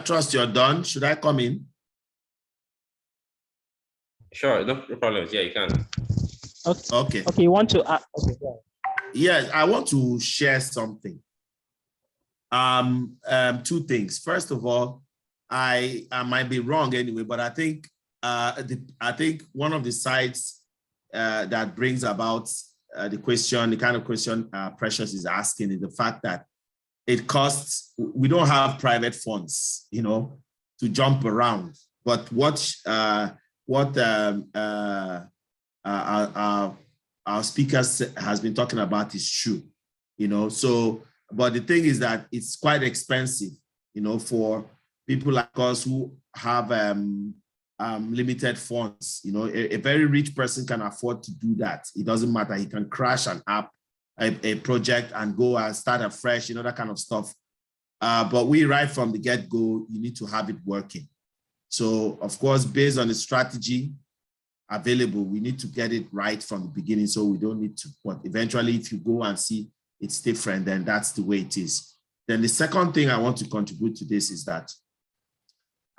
S7: Trust, you're done. Should I come in?
S6: Sure, no problems. Yeah, you can.
S7: Okay.
S1: Okay, you want to add? Okay, yeah.
S7: Yes, I want to share something. Two things. First of all, I might be wrong anyway, but I think one of the sides that brings about the kind of question Precious is asking is the fact that it costs. We don't have private funds, to jump around. But what our speakers has been talking about is true, So, but the thing is that it's quite expensive, for people like us who have limited funds. A very rich person can afford to do that. It doesn't matter. He can crash an app, a project, and go and start afresh, that kind of stuff. But we, right from the get-go, you need to have it working. So, of course, based on the strategy available, we need to get it right from the beginning, so we don't need to. But eventually, if you go and see it's different, then that's the way it is. Then the second thing I want to contribute to this is that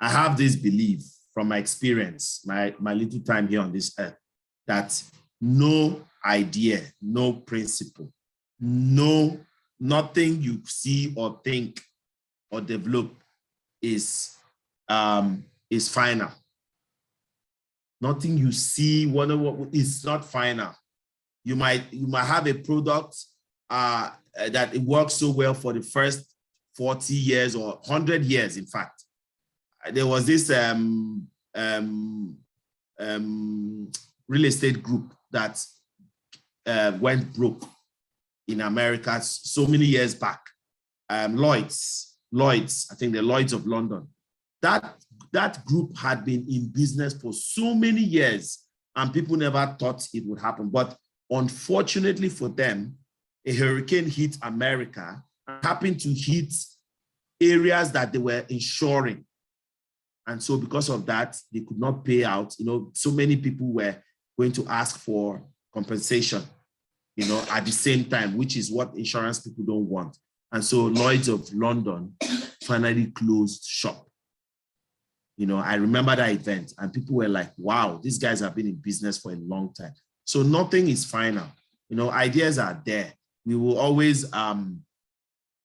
S7: I have this belief from my experience, my little time here on this earth, that no idea, no principle, nothing you see or think or develop is final. Nothing you see, whatever, is not final. You might have a product that it works so well for the first 40 years or 100 years. In fact, there was this real estate group that went broke in America so many years back. Lloyd's, I think the Lloyd's of London. That group had been in business for so many years and people never thought it would happen. But unfortunately for them, a hurricane hit America and happened to hit areas that they were insuring. And so because of that, they could not pay out. So many people were going to ask for compensation, at the same time, which is what insurance people don't want. And so Lloyd's of London finally closed shop. I remember that event and people were like, wow, these guys have been in business for a long time. So nothing is final. Ideas are there. We will always,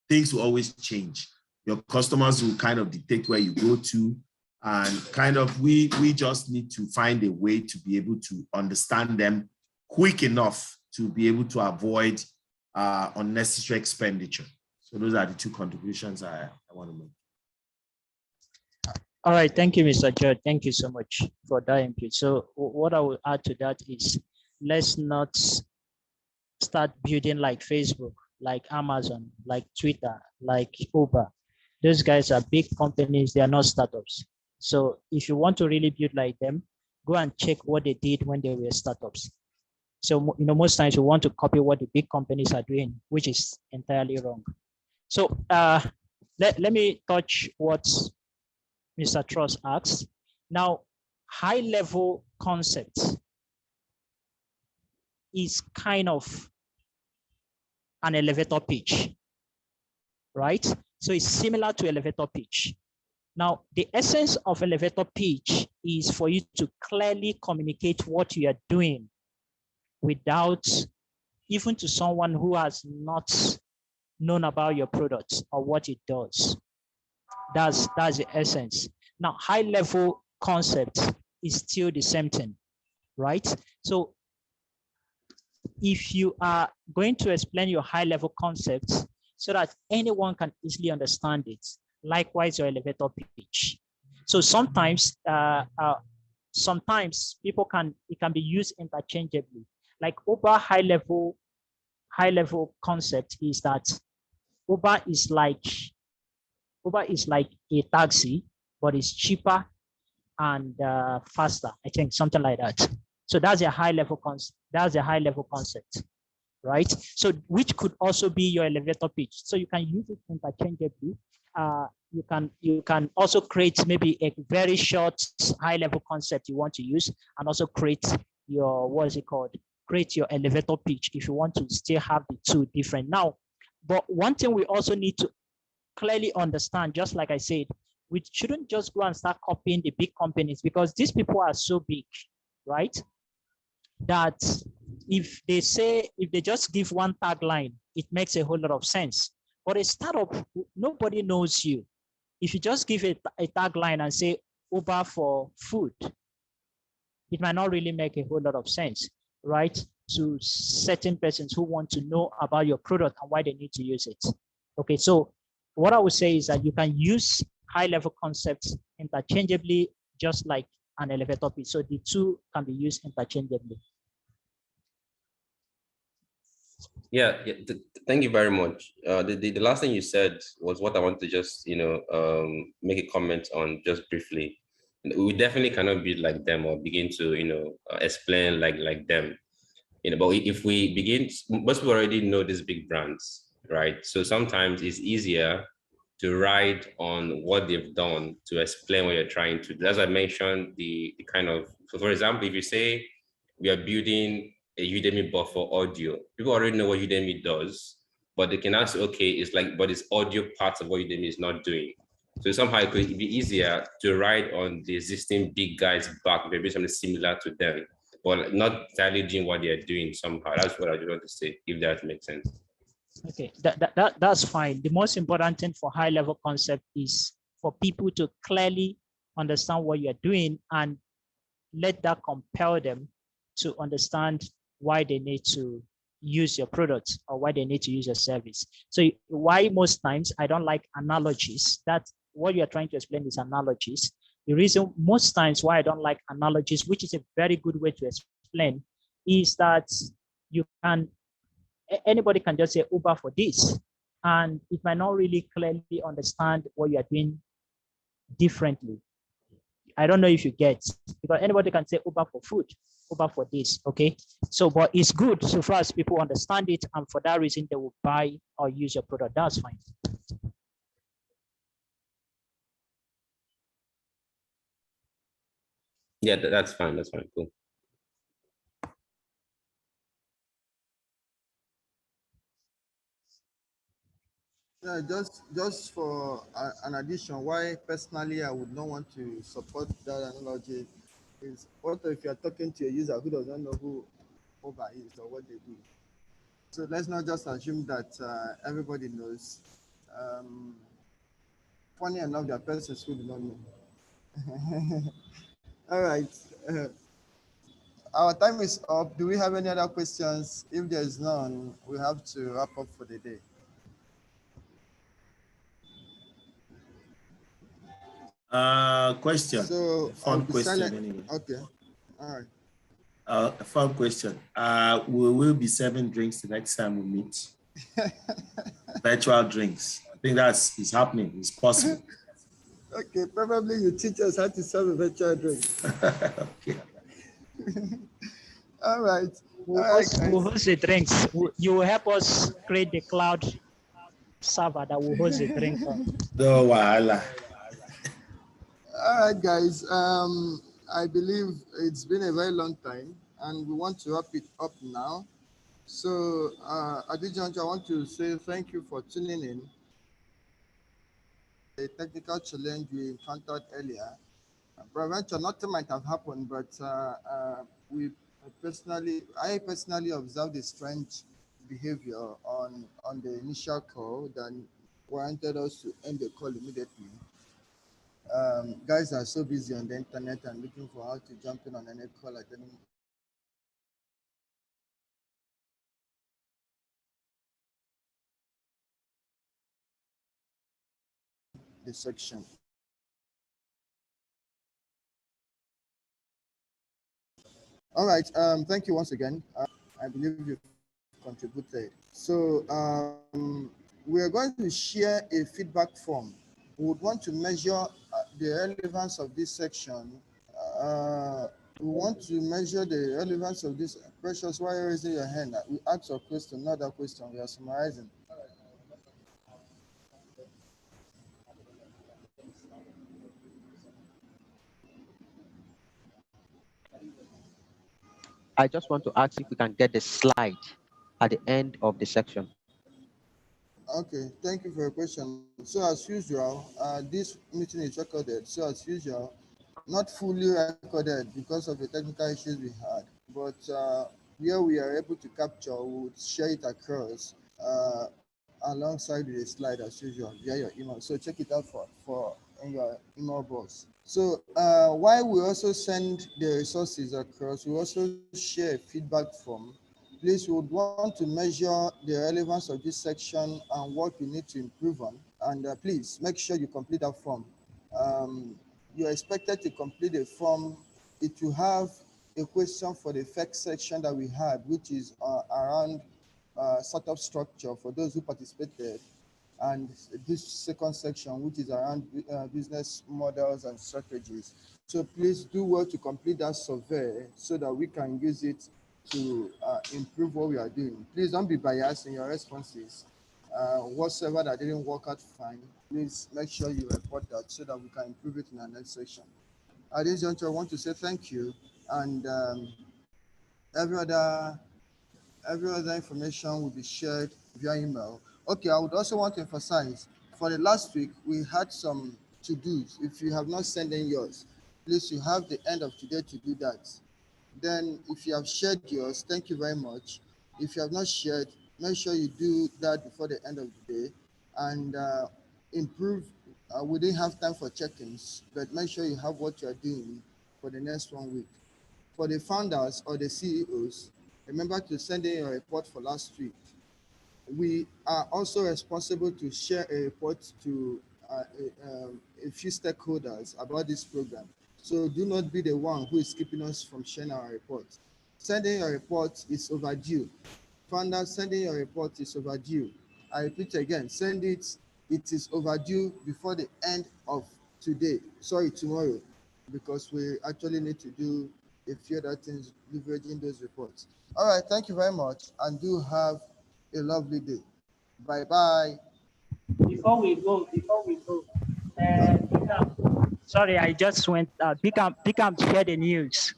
S7: things will always change. Your customers will kind of dictate where you go to, and kind of we just need to find a way to be able to understand them quick enough to be able to avoid unnecessary expenditure. So those are the two contributions I want to make.
S1: All right, thank you, Mr. George. Thank you so much for that input. So what I will add to that is, let's not start building like Facebook, like Amazon, like Twitter, like Uber. Those guys are big companies, they are not startups. So if you want to really build like them, go and check what they did when they were startups. So, most times you want to copy what the big companies are doing, which is entirely wrong. So let me touch what Mr. Truss asked. Now, high level concept is kind of an elevator pitch, right? So it's similar to elevator pitch. Now, the essence of elevator pitch is for you to clearly communicate what you are doing without, even to someone who has not known about your product or what it does. That's the essence. Now, high level concept is still the same thing, right? So if you are going to explain your high level concepts so that anyone can easily understand it, likewise your elevator pitch. So sometimes people it can be used interchangeably. Like Uber high level concept is that Uber is like a taxi, but it's cheaper and faster. I think something like that. So that's a high level concept. That's a high level concept, right? So which could also be your elevator pitch. So you can use it interchangeably. You can also create maybe a very short high level concept you want to use, and also create your, what is it called? Create your elevator pitch if you want to still have the two different. Now, but one thing we also need to clearly understand, just like I said, we shouldn't just go and start copying the big companies, because these people are so big, right? That if they just give one tagline, it makes a whole lot of sense. But a startup, nobody knows you. If you just give a tagline and say Uber for food, it might not really make a whole lot of sense, right? To certain persons who want to know about your product and why they need to use it. Okay, so what I would say is that you can use high level concepts interchangeably, just like an elevator pitch. So the two can be used interchangeably.
S6: Yeah, thank you very much. The last thing you said was what I want to just, make a comment on just briefly. We definitely cannot be like them or begin to, explain like them. But if we begin, most people already know these big brands, right? So sometimes it's easier to ride on what they've done to explain what you're trying to do. As I mentioned, the kind of, so for example, if you say we are building a Udemy bot for audio, people already know what Udemy does, but they can ask, okay, it's like, but it's audio parts of what Udemy is not doing. So somehow it could be easier to ride on the existing big guys' back, maybe something similar to them, but not entirely doing what they're doing somehow. That's what I just want to say, if that makes sense.
S1: Okay, that's fine. The most important thing for high level concept is for people to clearly understand what you're doing and let that compel them to understand why they need to use your product or why they need to use your service. So why most times I don't like analogies, that what you're trying to explain is analogies. The reason most times why I don't like analogies, which is a very good way to explain, is that anybody can just say Uber for this, and it might not really clearly understand what you are doing differently. I don't know if you get, because anybody can say Uber for food, Uber for this, okay? So, but it's good so far as people understand it, and for that reason, they will buy or use your product. That's fine.
S6: Yeah, that's fine. That's fine. Cool.
S2: Yeah, just for an addition, why personally I would not want to support that analogy is, what if you're talking to a user who doesn't know who Uber is or what they do? So let's not just assume that everybody knows. Funny enough, there are persons who do not know. All right. Our time is up. Do we have any other questions? If there is none, we have to wrap up for the day.
S7: Question.
S2: So I'll
S7: Fun
S2: be
S7: question
S2: silent.
S7: anyway.
S2: Okay. All right.
S7: A fun question. We will be serving drinks the next time we meet. Virtual drinks. I think it's happening. It's possible.
S2: Okay, probably you teach us how to serve a virtual drink.
S7: Okay.
S2: All right.
S1: We'll host the drinks. You will help us create the cloud server that will host the drink on.
S7: No wahala.
S2: All right, guys. I believe it's been a very long time, and we want to wrap it up now. So, at this juncture, I want to say thank you for tuning in. A technical challenge we encountered earlier. Peradventure, nothing might have happened, but I personally observed a strange behavior on the initial call that warranted us to end the call immediately. Guys are so busy on the internet and looking for how to jump in on any call at any the section. All right. Thank you once again. I believe you've contributed. So we are going to share a feedback form. We would want to measure the relevance of this section. We want to measure the relevance of this. Precious, why are you raising your hand? We ask a question, not a question. We are summarizing.
S3: I just want to ask if we can get the slide at the end of the section.
S2: Okay, thank you for your question. So as usual, this meeting is recorded. So as usual, not fully recorded because of the technical issues we had, but where we are able to capture, we would share it across alongside the slide as usual via your email. So check it out for in your email box. So while we also send the resources across, we also share a feedback form. Please, we would want to measure the relevance of this section and what we need to improve on. And please make sure you complete that form. You're expected to complete the form. It will have a question for the first section that we had, which is around startup structure for those who participated, and this second section, which is around business models and strategies. So please do well to complete that survey so that we can use it to improve what we are doing. Please don't be biased in your responses. Whatsoever that didn't work out fine, please make sure you report that so that we can improve it in our next section. At this juncture, I want to say thank you, and every other information will be shared via email. Okay, I would also want to emphasize, for the last week, we had some to-dos. If you have not sent in yours, please, you have the end of today to do that. Then if you have shared yours, thank you very much. If you have not shared, make sure you do that before the end of the day and improve. We didn't have time for check-ins, but make sure you have what you are doing for the next 1 week. For the founders or the CEOs, remember to send in your report for last week. We are also responsible to share a report to a few stakeholders about this program. So do not be the one who is keeping us from sharing our report. Sending your report is overdue. Founders, sending your report is overdue. I repeat again, send it. It is overdue before the end of today. Sorry, tomorrow, because we actually need to do a few other things leveraging those reports. All right, thank you very much, and do have a lovely day. Bye-bye.
S1: Before we go, sorry, I just went, Bicamp share the news.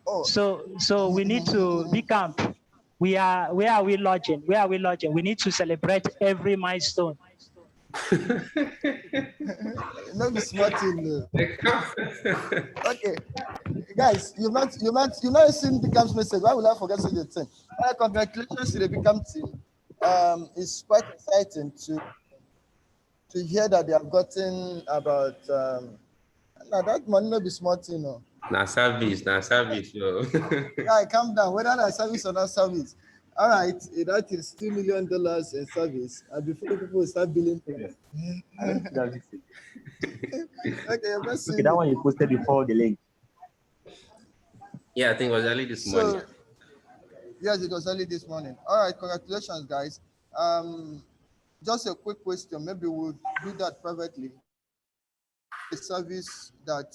S2: Oh.
S1: So we need to, Bicamp, where are we lodging? Where are we lodging? We need to celebrate every milestone.
S2: No be smart thing. Okay, guys, you've not seen Becamp's message. Why would I forget such a thing? Congratulations to the Becamp team. It's quite exciting to hear that they have gotten about. Now that money no be smart thing, no.
S6: Now service, now service. Yo.
S2: Guy, calm down. Whether that's service or not service. All right, that is $2 million in service. And before people will start billing for it.
S9: I don't think that's it.
S2: Okay, let's see.
S9: Okay, that one you posted before the link.
S6: Yeah, I think it was early this morning.
S2: Yes, it was early this morning. All right, congratulations, guys. Just a quick question. Maybe we'll do that privately. A service that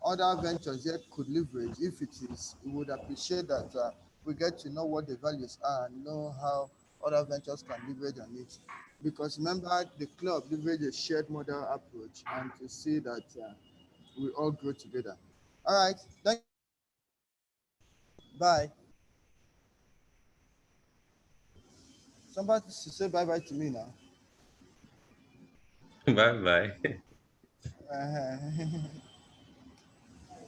S2: other ventures yet could leverage. If it is, we would appreciate that we get to know what the values are and know how other ventures can leverage on it. Because remember, the club leverage a shared model approach and to see that we all grow together. All right, thank you. Bye. Somebody should say bye-bye to me now.
S6: Bye bye.